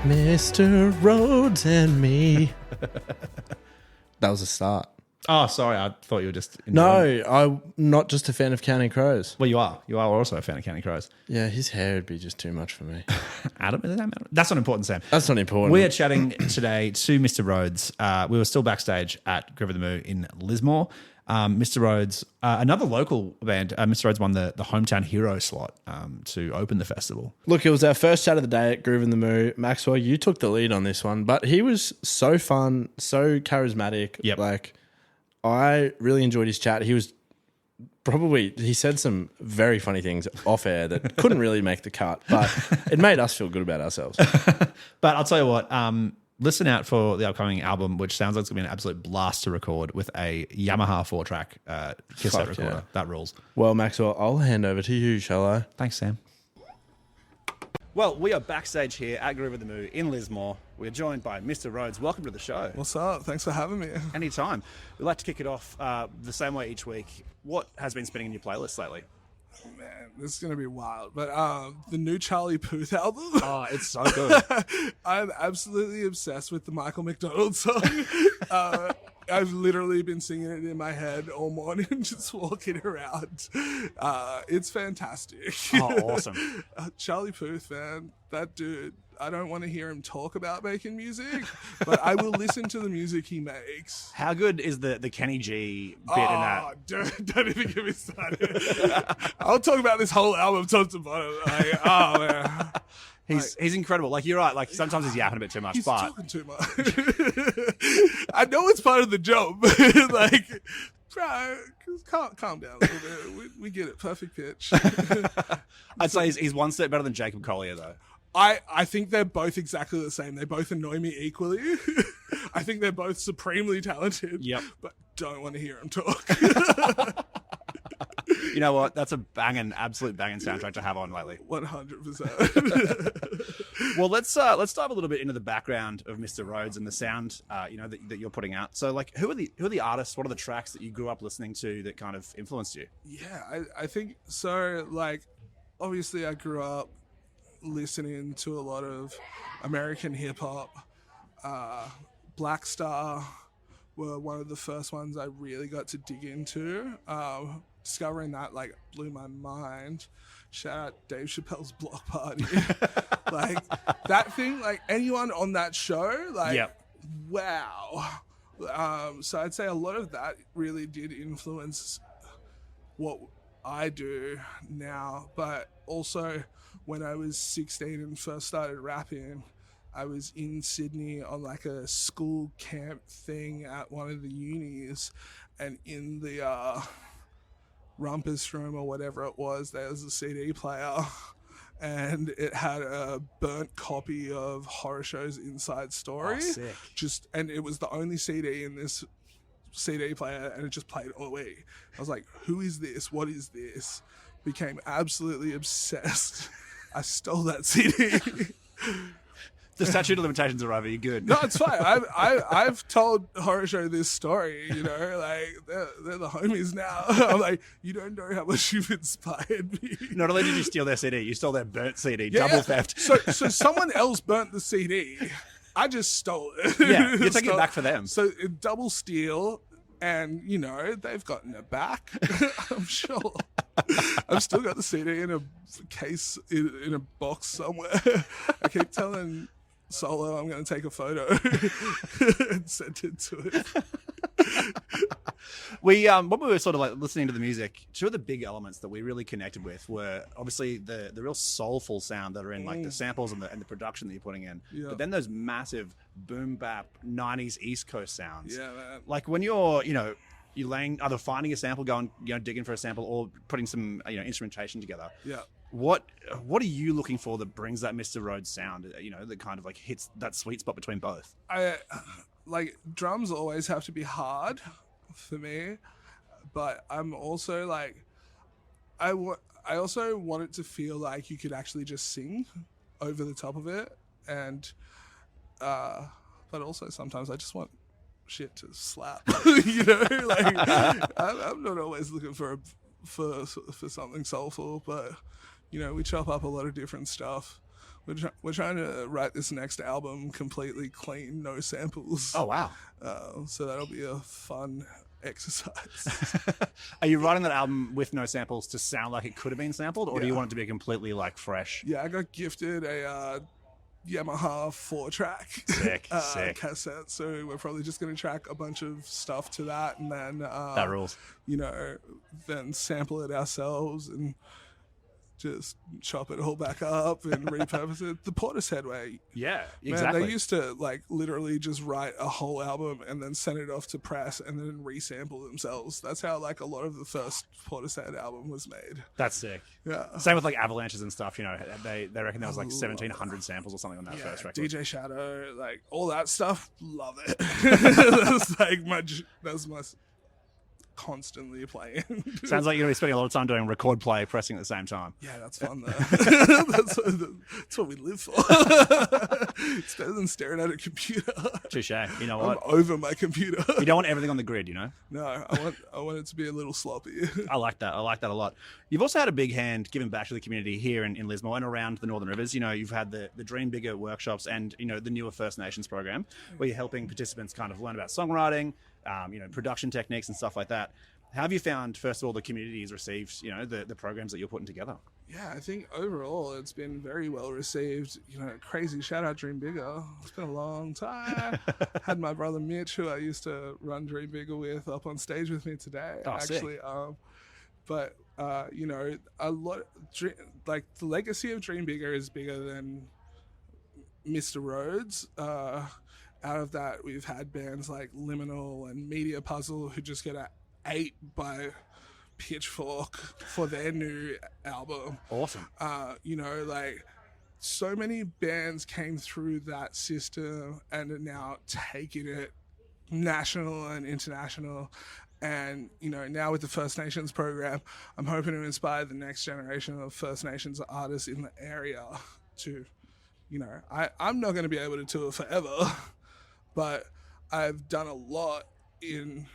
Mr. Rhodes and me. That was a start. Oh, sorry. I thought you were just enjoying it. No, I'm not just a fan of Counting Crows. Well, you are. You are also a fan of Counting Crows. Yeah, his hair would be just too much for me. Adam? Is that Adam? That's not important, Sam. That's not important. We are chatting today to Mr. Rhodes. We were still backstage at Groovin the Moo in Lismore. Mr. Rhodes, another local band, Mr. Rhodes won the Hometown Hero slot to open the festival. Look, it was our first chat of the day at Groovin the Moo. Maxwell, you took the lead on this one, but he was so fun, so charismatic. Yep. Like, I really enjoyed his chat. He said some very funny things off air that couldn't really make the cut, but it made us feel good about ourselves. But I'll tell you what, listen out for the upcoming album, which sounds like it's going to be an absolute blast to record with a Yamaha 4-track cassette recorder. Yeah. That rules. Well, Maxwell, I'll hand over to you, shall I? Thanks, Sam. Well, we are backstage here at Groovin the Moo in Lismore. We're joined by Mr. Rhodes. Welcome to the show. What's up? Thanks for having me. Anytime. We'd like to kick it off the same way each week. What has been spinning in your playlist lately? Man, this is going to be wild. But the new Charlie Puth album. Oh, it's so good. I'm absolutely obsessed with the Michael McDonald song. I've literally been singing it in my head all morning, just walking around. It's fantastic. Oh, awesome. Charlie Puth, man, that dude. I don't want to hear him talk about making music, but I will listen to the music he makes. How good is the Kenny G bit in that? Don't even get me started. I'll talk about this whole album top to bottom. Like, oh, man. He's incredible. Like, you're right. Like, sometimes he's yapping a bit too much. He's but talking too much. I know it's part of the job. Like, bro, calm down a little bit. We get it. Perfect pitch. I'd say he's one step better than Jacob Collier, though. I think they're both exactly the same. They both annoy me equally. I think they're both supremely talented. Yep. But don't want to hear them talk. You know what? That's a absolute banging soundtrack to have on lately. 100%. Well, let's dive a little bit into the background of Mr. Rhodes and the sound, that you're putting out. So, like, who are the artists? What are the tracks that you grew up listening to that kind of influenced you? Yeah, I think so. Like, obviously, I grew up listening to a lot of American hip hop. Black Star were one of the first ones I really got to dig into. Discovering that, like, blew my mind. Shout out Dave Chappelle's Block Party. Like, that thing, like, anyone on that show, like, yep. Wow. So I'd say a lot of that really did influence what I do now. But also, when I was 16 and first started rapping, I was in Sydney on, like, a school camp thing at one of the unis, and in the rumpus room or whatever it was, there was a CD player, and it had a burnt copy of Horrorshow's Inside Story. Oh, sick. And it was the only CD in this CD player, and it just played all week. I was like, who is this? What is this? Became absolutely obsessed. I stole that CD. The statute of limitations are over. You're good. No, it's fine. I've told Horrorshow this story, like, they're the homies now. I'm like, you don't know how much you've inspired me. Not only did you steal their CD, you stole their burnt CD. Double theft. So someone else burnt the CD. I just stole it. Yeah, you're taking it back for them. So double steal, and, they've gotten it back. I'm sure. I've still got the CD in a case, in a box somewhere. I keep telling Solo I'm going to take a photo and send it to him. When we were sort of like listening to the music, two of the big elements that we really connected with were obviously the real soulful sound that are in, like, the samples and the production that you're putting in. Yeah. But then those massive boom bap 90s East Coast sounds. Yeah, man. Like, when you're laying, either finding a sample, going, digging for a sample, or putting some instrumentation together. Yeah. What are you looking for that brings that Mr. Rhodes sound, that kind of, like, hits that sweet spot between both? Like, drums always have to be hard for me, but I'm also, like, I also want it to feel like you could actually just sing over the top of it, and but also sometimes I just want shit to slap. Like, I'm not always looking for something soulful, but we chop up a lot of different stuff. we're trying to write this next album completely clean, no samples. Oh, wow. So that'll be a fun exercise. Are you writing that album with no samples to sound like it could have been sampled, or do you want it to be completely like fresh? Yeah, I got gifted a Yamaha 4-track sick cassette, so we're probably just going to track a bunch of stuff to that, and then that rules. Then sample it ourselves and just chop it all back up and repurpose it the Portishead way. Yeah, exactly. Man, they used to like literally just write a whole album and then send it off to press and then resample themselves. That's how like a lot of the first Portishead album was made. That's sick. Yeah. Same with like Avalanches and stuff. They reckon there was like 1,700 samples or something on that first record. DJ Shadow, like all that stuff. Love it. That's like that's my constantly playing. Sounds like you're going to be spending a lot of time doing record play, pressing at the same time. Yeah, that's fun though. that's what we live for. It's better than staring at a computer. Touche. You know what? I'm over my computer. You don't want everything on the grid, No, I want it to be a little sloppy. I like that. I like that a lot. You've also had a big hand giving back to the community here in Lismore and around the Northern Rivers. You've had the Dream Bigger workshops and, the newer First Nations program where you're helping participants kind of learn about songwriting, production techniques and stuff like that. How have you found, first of all, the community has received, the programs that you're putting together? Yeah, I think overall it's been very well received. Crazy shout out Dream Bigger. It's been a long time. Had my brother Mitch, who I used to run Dream Bigger with, up on stage with me today. Oh, actually. Sick. But a lot like the legacy of Dream Bigger is bigger than Mr. Rhodes. Out of that, we've had bands like Liminal and Media Puzzle who just get ate by Pitchfork for their new album. Awesome. Like so many bands came through that system and are now taking it national and international. And, now with the First Nations program, I'm hoping to inspire the next generation of First Nations artists in the area to, I'm not going to be able to tour forever, but I've done a lot in,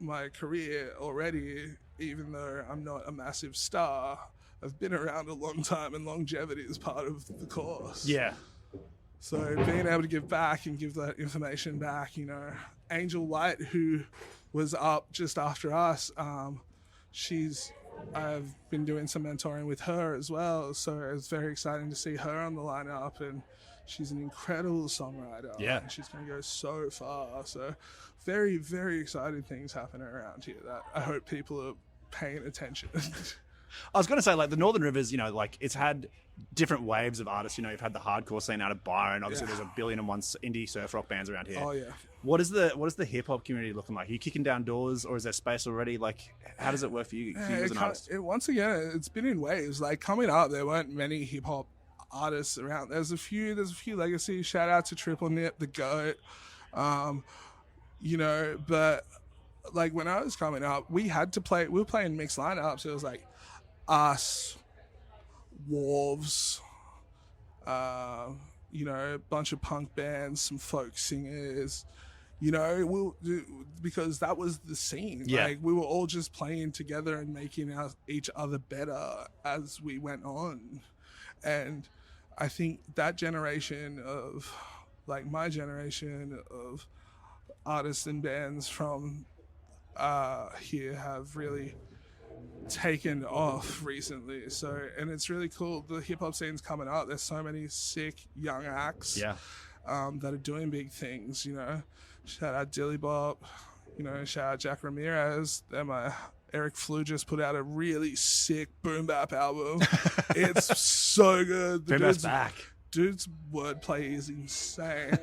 my career already, even though I'm not a massive star. I've been around a long time and longevity is part of the course. Yeah. So being able to give back and give that information back, Angel White, who was up just after us, I've been doing some mentoring with her as well. So it's very exciting to see her on the lineup, and she's an incredible songwriter. Yeah. And she's going to go so far. So very, very exciting things happening around here that I hope people are paying attention. I was going to say, like, the Northern Rivers, it's had different waves of artists. You've had the hardcore scene out of Byron. Obviously, there's 1,000,001 indie surf rock bands around here. Oh, yeah. What is the hip hop community looking like? Are you kicking down doors, or is there space already? Like, how does it work for you as an artist? Once again, it's been in waves. Like, coming up, there weren't many hip hop artists around. There's a few legacy. Shout out to Triple Nip, the GOAT. But like when I was coming up, we were playing mixed lineups. It was like us, Wolves, a bunch of punk bands, some folk singers, because that was the scene. Yeah. Like we were all just playing together and making each other better as we went on. And I think that generation of, like my generation of artists and bands from here have really taken off recently. So, and it's really cool. The hip hop scene's coming up. There's so many sick young acts that are doing big things, Shout out Dilly Bop, shout out Jack Ramirez. Eric Flew just put out a really sick boom bap album. It's so good. Boom bap's back. Dude's wordplay is insane.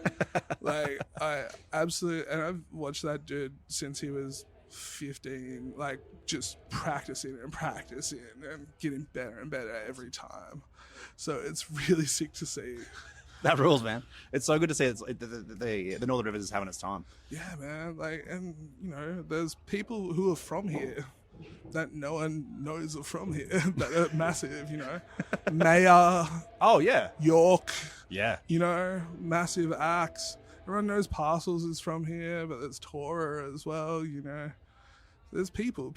Like, I absolutely, and I've watched that dude since he was 15, like just practicing and getting better and better every time. So it's really sick to see. That rules, man. It's so good to see the Northern Rivers is having its time. Yeah, man. Like, and there's people who are from here that no one knows are from here that are massive, Mayor. Oh, yeah. York. Yeah. Massive acts. Everyone knows Parcels is from here, but there's Tora as well, There's people.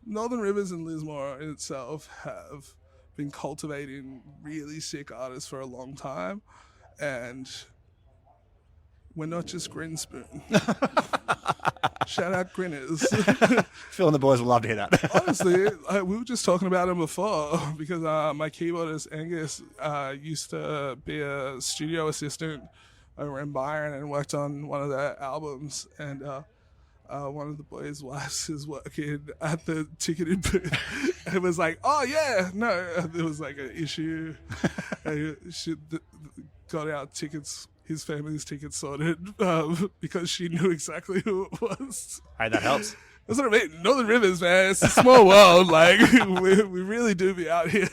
Northern Rivers and Lismore in itself have been cultivating really sick artists for a long time, and we're not just Grin Spoon. Shout out Grinners. Phil and the boys will love to hear that. Honestly, we were just talking about him before because my keyboardist Angus used to be a studio assistant over in Byron and worked on one of their albums. And one of the boys' wives is working at the ticketing booth. And it was like, oh, yeah, no, there was like an issue. She got our tickets. His family's tickets sorted because she knew exactly who it was. Hey, that helps. That's what I mean. Northern Rivers, man. It's a small world. Like, we really do be out here.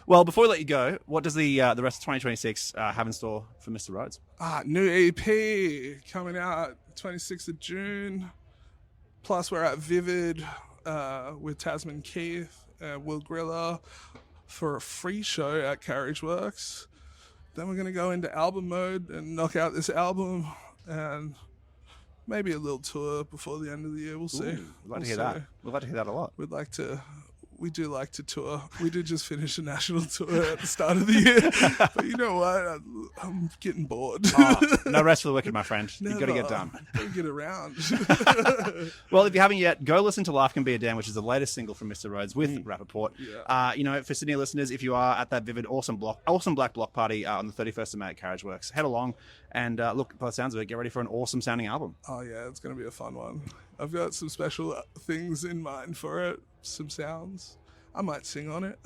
Well, before we let you go, what does the rest of 2026 have in store for Mr. Rhodes? New EP coming out 26th of June. Plus, we're at Vivid with Tasman Keith and Will Griller for a free show at Carriage Works. Then we're going to go into album mode and knock out this album and maybe a little tour before the end of the year. We'll see. We'd like to hear that. We'd like to hear that a lot. We do like to tour. We did just finish a national tour at the start of the year. But you know what? I'm getting bored. No rest for the wicked, my friend. You've got to get done. Got to get around. Well, if you haven't yet, go listen to Life Can Be a Dam, which is the latest single from Mr. Rhodes with Rappaport. Yeah. For Sydney listeners, if you are at that Vivid awesome Black Block party on the 31st of May at Carriage Works, head along and look, by the sounds of it, get ready for an awesome sounding album. Oh, yeah, it's going to be a fun one. I've got some special things in mind for it. Some sounds. I might sing on it.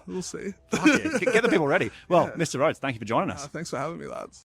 We'll see. Fuck yeah. Get the people ready. Well, Mr. Rhodes, thank you for joining us. Thanks for having me, lads.